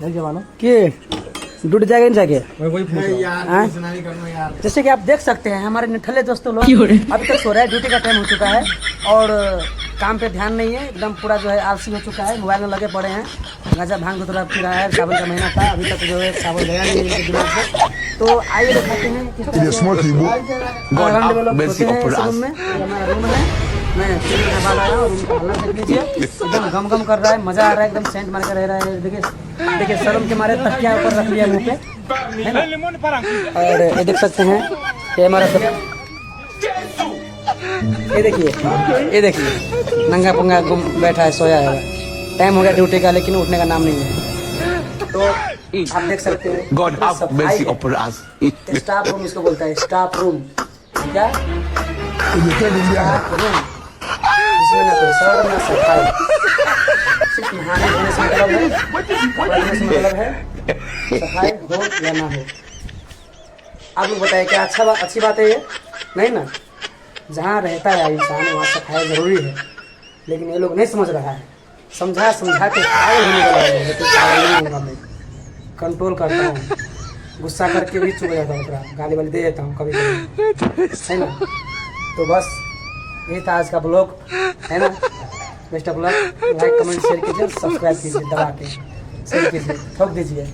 कि डूट जाएगा नहीं जाके यार जैसे कि आप देख सकते हैं हमारे निठल्ले दोस्तों लोग अभी तक सो रहे हैं। ड्यूटी का टाइम हो चुका है और काम पे ध्यान नहीं है, एकदम पूरा जो है आलसी हो चुका है, मोबाइल में लगे पड़े हैं। गाजा भांग थोड़ा पी रहा है, सावन का महीना था, अभी तक जो है सावन गया नहीं है इनके दिमाग से। तो आइए दिखाते हैं किस तरह से होते हैं इस रूम में। ये हमारा रूम है, मैं सीढ़ी के बाद आया और रूम का हालत देख लीजिए, एकदम गम गम कर रहा है, मजा आ रहा है, एकदम सेंट मार के रह रहा है। देखिए शर्म के मारे तकिया ऊपर रख लिया मुँह पे, है ना। और ये देख सकते हैं ये हमारा सब, ये देखिए नंगा पंगा गुम बैठा है, सोया है। टाइम हो गया ड्यूटी का लेकिन उठने का नाम नहीं है। तो आप देख सकते हैं God have mercy upon us. Staff room इसको बोलता है, स्टाफ रूम। क्या स्टाफ रूम, जिसमें ना कोई सर ना सफाई, सिर्फ नहाने धोने से मतलब है, कपड़ा धोने से मतलब है, सफाई हो या ना हो। आप लोग बताइए क्या अच्छी बात है ये? नहीं ना। जहाँ रहता है इंसान वहाँ सफाई जरूरी है, लेकिन ये लोग नहीं समझ रहा है। समझा के पागल होने वाला है, तो पागल नहीं होगा। मैं कंट्रोल करता हूँ, गुस्सा करके भी चुप जाता हूँ, थोड़ा गाली वाली दे देता हूँ कभी कभी, है ना। तो बस यही था आज का ब्लॉग, है ना। Best of luck, like comment share कीजिए, सब्सक्राइब कीजिए, दबा के शेयर कीजिए, ठोक दीजिए।